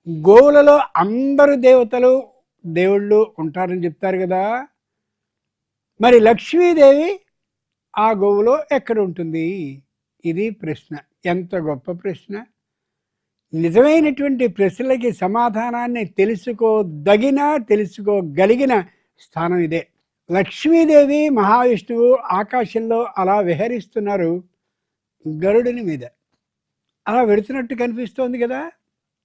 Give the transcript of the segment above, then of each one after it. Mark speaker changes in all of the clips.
Speaker 1: గోవులలో అందరు దేవతలు, దేవుళ్ళు ఉంటారని చెప్తారు కదా! మరి లక్ష్మీదేవి ఆ గోవులో ఎక్కడ ఉంటుంది? ఇది ప్రశ్న. ఎంత గొప్ప ప్రశ్న! నిజమైనటువంటి ప్రశ్నలకి సమాధానాన్ని తెలుసుకోగలిగిన స్థానం ఇదే. లక్ష్మీదేవి, మహావిష్ణువు ఆకాశంలో అలా విహరిస్తున్నారు గరుడుని మీద. అలా వెడుతున్నట్టు కనిపిస్తోంది కదా!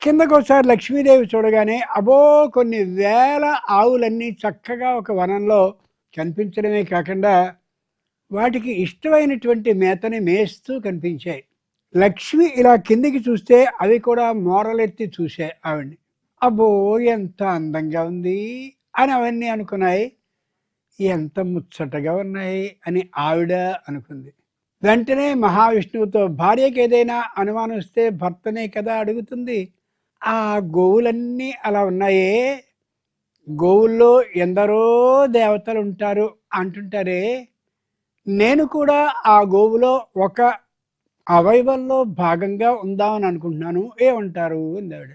Speaker 1: కిందకోసారి లక్ష్మీదేవి చూడగానే అబో కొన్ని వేల ఆవులన్నీ చక్కగా ఒక వనంలో కనిపించడమే కాకుండా వాటికి ఇష్టమైనటువంటి మేతని మేస్తూ కనిపించాయి. లక్ష్మి ఇలా కిందికి చూస్తే అవి కూడా మోరలెత్తి చూశాయి ఆవిడ్ని. అబ్బో ఎంత అందంగా ఉంది అని అవన్నీ అనుకున్నాయి. ఎంత ముచ్చటగా ఉన్నాయి అని ఆవిడ అనుకుంది. వెంటనే మహావిష్ణువుతో భార్యకి ఏదైనా అనుమానం వస్తే భర్తనే కదా అడుగుతుంది. ఆ గోవులన్నీ అలా ఉన్నాయే, గోవుల్లో ఎందరో దేవతలు ఉంటారు అంటుంటారే, నేను కూడా ఆ గోవులో ఒక అవయవంలో భాగంగా ఉందామని అనుకుంటున్నాను, ఏమంటారు అందావిడ.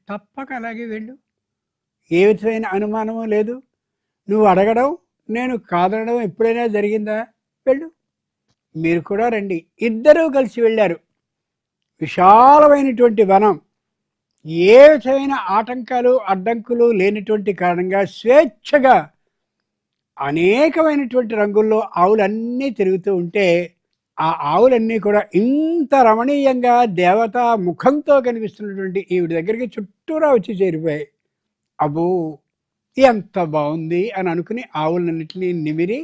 Speaker 1: తప్పక అలాగే వెళ్ళు, ఏ విధమైన అనుమానము లేదు. నువ్వు అడగడం నేను కాదనడం ఎప్పుడైనా జరిగిందా? వెళ్ళు, మీరు కూడా రండి. ఇద్దరూ కలిసి వెళ్ళారు. విశాలమైనటువంటి వనం, ఏ విధమైన ఆటంకాలు అడ్డంకులు లేనటువంటి కారణంగా స్వేచ్ఛగా అనేకమైనటువంటి రంగుల్లో ఆవులన్నీ తిరుగుతూ ఉంటే ఆ ఆవులన్నీ కూడా ఇంత రమణీయంగా దేవతా ముఖంతో కనిపిస్తున్నటువంటి ఈవిడ దగ్గరికి చుట్టూరా వచ్చి చేరిపోయాయి. అబ్బో ఎంత బాగుంది అని అనుకుని ఆవులన్నింటినీ నిమిరి,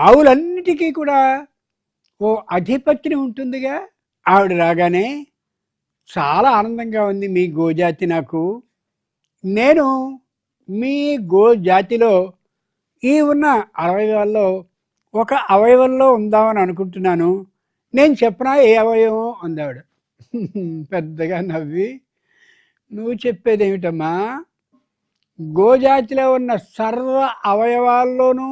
Speaker 1: ఆవులన్నిటికీ కూడా ఓ అధిపత్యం ఉంటుందిగా. ఆవిడ రాగానే చాలా ఆనందంగా ఉంది మీ గోజాతి నాకు. నేను మీ గోజాతిలో ఈ ఉన్న అవయవాల్లో ఒక అవయవంలో ఉందామని అనుకుంటున్నాను. నేను చెప్పనా ఏ అవయవం అందావిడ. పెద్దగా నవ్వి, నువ్వు చెప్పేదేమిటమ్మా? గోజాతిలో ఉన్న సర్వ అవయవాల్లోనూ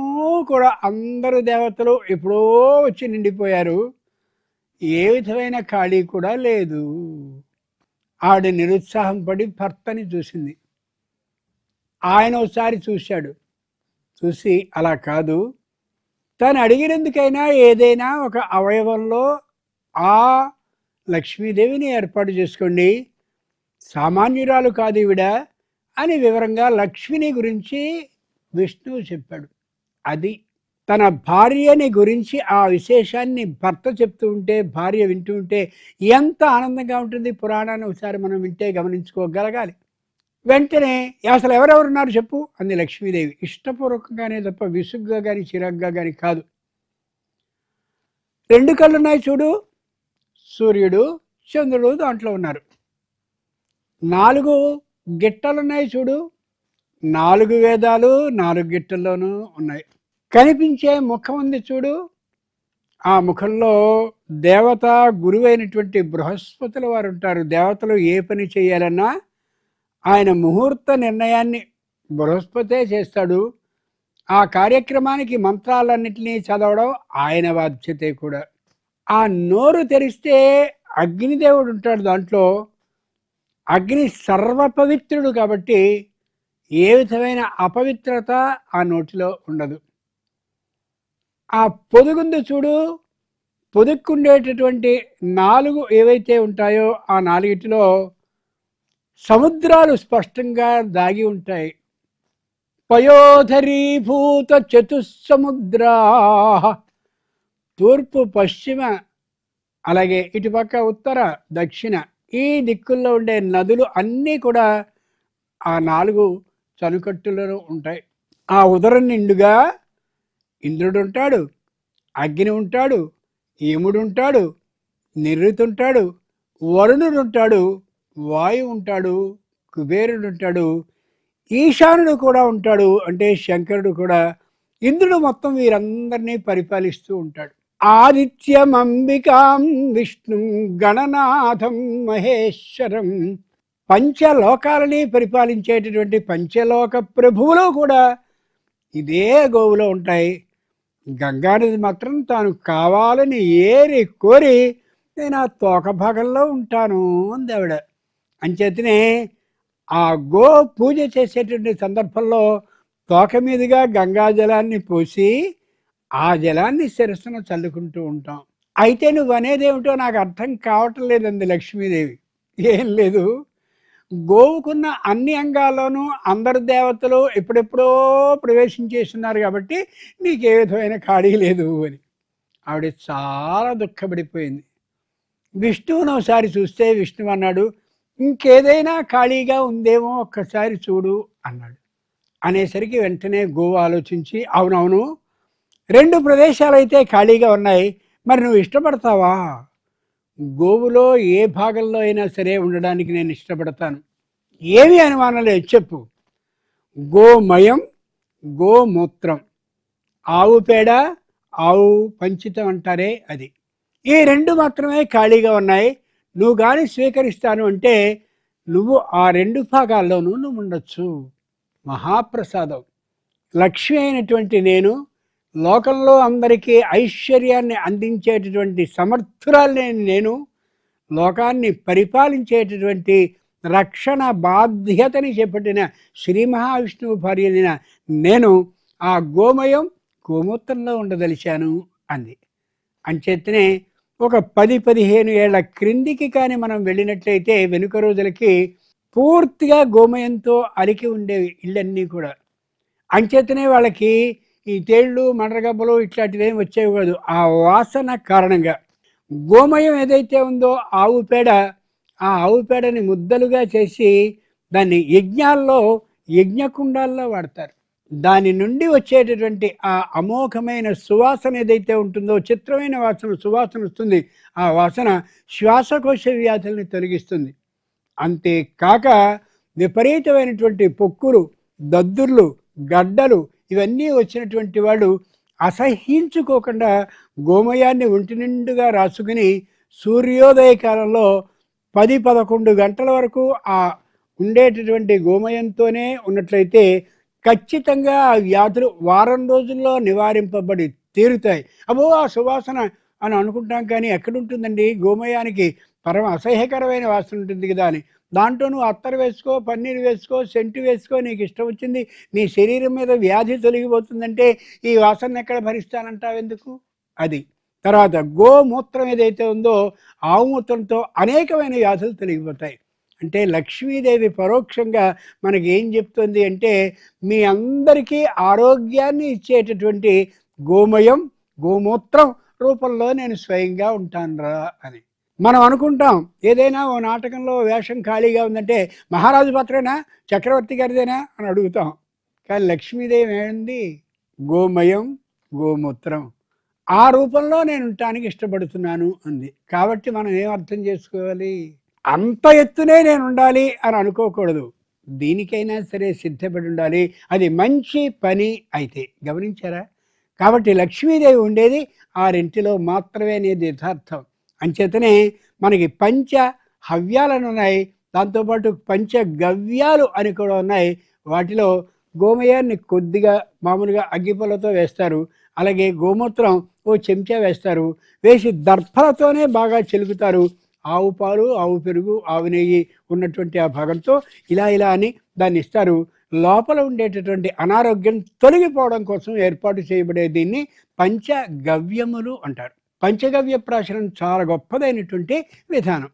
Speaker 1: కూడా అందరు దేవతలు ఎప్పుడో వచ్చి నిండిపోయారు. ఏ విధమైన ఖాళీ కూడా లేదు. ఆవిడ నిరుత్సాహం పడి భర్తని చూసింది. ఆయన ఒకసారి చూశాడు. చూసి అలా కాదు, తను అడిగినందుకైనా ఏదైనా ఒక అవయవంలో ఆ లక్ష్మీదేవిని ఏర్పాటు చేసుకోండి, సామాన్యురాలు కాదు ఈవిడ అని వివరంగా లక్ష్మిని గురించి విష్ణువు చెప్పాడు. అది తన భార్యని గురించి ఆ విశేషాన్ని భర్త చెప్తూ ఉంటే, భార్య వింటూ ఉంటే ఎంత ఆనందంగా ఉంటుంది. పురాణాన్ని ఒకసారి మనం వింటే గమనించుకోగలగాలి. వెంటనే అసలు ఎవరెవరున్నారు చెప్పు అంది లక్ష్మీదేవి. ఇష్టపూర్వకంగానే తప్ప విసుగ్గా కానీ చిరాగ్గా కానీ కాదు. 2 కళ్ళున్నాయి చూడు, సూర్యుడు చంద్రుడు దాంట్లో ఉన్నారు. 4 గిట్టలున్నాయి చూడు, 4 వేదాలు 4 గిట్టల్లోనూ ఉన్నాయి. కనిపించే ముఖం ఉంది చూడు, ఆ ముఖంలో దేవత గురువైనటువంటి బృహస్పతుల వారు ఉంటారు. దేవతలు ఏ పని చేయాలన్నా ఆయన ముహూర్త నిర్ణయాన్ని బృహస్పతే చేస్తాడు. ఆ కార్యక్రమానికి మంత్రాలన్నింటినీ చదవడం ఆయన బాధ్యతే కూడా. ఆ నోరు తెరిస్తే అగ్నిదేవుడు ఉంటాడు దాంట్లో. అగ్ని సర్వపవిత్రుడు కాబట్టి ఏ విధమైన అపవిత్రత ఆ నోటిలో ఉండదు. ఆ పొదుగుంది చూడు, పొదుక్కుండేటటువంటి 4 ఏవైతే ఉంటాయో ఆ 4టిలో సముద్రాలు స్పష్టంగా దాగి ఉంటాయి. పయోధరీభూత చతుస్సముద్రా, తూర్పు పశ్చిమ అలాగే ఇటుపక్క ఉత్తర దక్షిణ ఈ దిక్కుల్లో ఉండే నదులు అన్నీ కూడా ఆ 4 చనుకట్టులలో ఉంటాయి. ఆ ఉదరం నిండుగా ఇంద్రుడు ఉంటాడు, అగ్ని ఉంటాడు, యముడు ఉంటాడు, నిరుతి ఉంటాడు, వరుణుడు ఉంటాడు, వాయువు ఉంటాడు, కుబేరుడు ఉంటాడు, ఈశానుడు కూడా ఉంటాడు, అంటే శంకరుడు కూడా. ఇంద్రుడు మొత్తం వీరందరినీ పరిపాలిస్తూ ఉంటాడు. ఆదిత్యమంబికాం విష్ణుం గణనాథం మహేశ్వరం, పంచలోకాలని పరిపాలించేటటువంటి పంచలోక ప్రభువులు కూడా ఇదే గోవులో ఉంటాయి. గంగానది మాత్రం తాను కావాలని ఏరి కోరి నేను ఆ తోక భాగంలో ఉంటాను అంది ఆవిడ. అంచేతనే ఆ గో పూజ చేసేటువంటి సందర్భంలో తోక మీదుగా గంగా జలాన్ని పోసి ఆ జలాన్ని శిరస్సున చల్లుకుంటూ ఉంటాం. అయితే నువ్వనేదేమిటో నాకు అర్థం కావటం లేదంది లక్ష్మీదేవి. ఏం లేదు, గోవుకున్న అన్ని అంగాల్లోనూ అందరు దేవతలు ఎప్పుడెప్పుడో ప్రవేశించేస్తున్నారు కాబట్టి నీకే విధమైన ఖాళీ లేదు అని. ఆవిడ చాలా దుఃఖపడిపోయింది. విష్ణువుని ఒకసారి చూస్తే విష్ణువు అన్నాడు, ఇంకేదైనా ఖాళీగా ఉందేమో ఒక్కసారి చూడు అన్నాడు. అనేసరికి వెంటనే గోవు ఆలోచించి, అవునవును, 2 ప్రదేశాలైతే ఖాళీగా ఉన్నాయి, మరి నువ్వు ఇష్టపడతావా? గోవులో ఏ భాగంలో అయినా సరే ఉండడానికి నేను ఇష్టపడతాను. ఏమీ అనుమానం లేదు, చెప్పు. గోమయం, గోమూత్రం, ఆవు పేడ, ఆవు పంచితం అంటారే అది. ఈ 2 మాత్రమే ఖాళీగా ఉన్నాయి. నువ్వు కానీ స్వీకరిస్తాను అంటే నువ్వు ఆ 2 భాగాల్లోనూ నువ్వు ఉండొచ్చు. మహాప్రసాదం. లక్ష్మి అయినటువంటి నేను, లోకంలో అందరికీ ఐశ్వర్యాన్ని అందించేటటువంటి సమర్థురాల్ని నేను, లోకాన్ని పరిపాలించేటటువంటి రక్షణ బాధ్యతని చేపట్టిన శ్రీ మహావిష్ణువు భార్యనైన నేను ఆ గోమయం గోమూత్రంలో ఉండదలిచాను అంది. అంచేతనే ఒక 10-15 ఏళ్ల క్రిందికి కానీ మనం వెళ్ళినట్లయితే వెనుక రోజులకి పూర్తిగా గోమయంతో అలికి ఉండేవి ఇళ్ళన్నీ కూడా. అంచేతనే వాళ్ళకి ఈ తేళ్ళు మండ్రగబ్బలు ఇట్లాంటివి ఏమి వచ్చేవి కాదు. ఆ వాసన కారణంగా గోమయం ఏదైతే ఉందో ఆవు పేడ, ఆ ఆవు పేడని ముద్దలుగా చేసి దాన్ని యజ్ఞాల్లో యజ్ఞకుండాల్లో వాడతారు. దాని నుండి వచ్చేటటువంటి ఆ అమోఘమైన సువాసన ఏదైతే ఉంటుందో, చిత్రమైన వాసన సువాసన వస్తుంది. ఆ వాసన శ్వాసకోశ వ్యాధుల్ని తొలగిస్తుంది. అంతేకాక విపరీతమైనటువంటి పొక్కులు, దద్దుర్లు, గడ్డలు ఇవన్నీ వచ్చినటువంటి వాళ్ళు అసహ్యించుకోకుండా గోమయాన్ని ఒంటి నిండుగా రాసుకుని సూర్యోదయ కాలంలో 10-11 గంటల వరకు ఆ ఉండేటటువంటి గోమయంతోనే ఉన్నట్లయితే ఖచ్చితంగా ఆ వ్యాధులు వారం రోజుల్లో నివారింపబడి తీరుతాయి. అబ్బో ఆ సువాసన అని అనుకుంటాం, కానీ ఎక్కడుంటుందండి? గోమయానికి పరమ అసహ్యకరమైన వాసన ఉంటుంది కదా అని. దాంట్లో నువ్వు అత్తరు వేసుకో, పన్నీరు వేసుకో, సెంటు వేసుకో, నీకు ఇష్టం వచ్చింది, నీ శరీరం మీద వ్యాధి తొలగిపోతుందంటే ఈ వాసన ఎక్కడ భరిస్తానంటావెందుకు? అది. తర్వాత గోమూత్రం ఏదైతే ఉందో ఆవు మూత్రంతో అనేకమైన వ్యాధులు తొలగిపోతాయి. అంటే లక్ష్మీదేవి పరోక్షంగా మనకి ఏం చెప్తుంది అంటే, మీ అందరికీ ఆరోగ్యాన్ని ఇచ్చేటటువంటి గోమయం, గోమూత్రం రూపంలో నేను స్వయంగా ఉంటానురా అని. మనం అనుకుంటాం ఏదైనా ఓ నాటకంలో వేషం ఖాళీగా ఉందంటే మహారాజు పాత్రేనా, చక్రవర్తి గారిదేనా అని అడుగుతాం. కానీ లక్ష్మీదేవి ఏమైంది? గోమయం, గోమూత్రం, ఆ రూపంలో నేను ఉండటానికి ఇష్టపడుతున్నాను అంది. కాబట్టి మనం ఏం అర్థం చేసుకోవాలి? అంత ఎత్తునే నేను ఉండాలి అని అనుకోకూడదు. దీనికైనా సరే సిద్ధపడి ఉండాలి. అది మంచి పని అయితే. గమనించారా? కాబట్టి లక్ష్మీదేవి ఉండేది ఆ రెంటిలో మాత్రమే అనేది యథార్థం. అంచేతనే మనకి పంచ హవ్యాలను ఉన్నాయి, దాంతోపాటు పంచగవ్యాలు అని కూడా ఉన్నాయి. వాటిలో గోమయాన్ని కొద్దిగా మామూలుగా అగ్గిపుల్లతో వేస్తారు. అలాగే గోమూత్రం ఓ చెంచా వేస్తారు. వేసి దర్భలతోనే బాగా చిలుకుతారు. ఆవు పాలు, ఆవు పెరుగు, ఆవు నెయ్యి ఉన్నటువంటి ఆ భాగంతో ఇలా ఇలా అని దాన్ని ఇస్తారు. లోపల ఉండేటటువంటి అనారోగ్యం తొలగిపోవడం కోసం ఏర్పాటు చేయబడే దీన్ని పంచగవ్యములు అంటారు. పంచగవ్య ప్రాశనం చాలా గొప్పదైనటువంటి విధానం.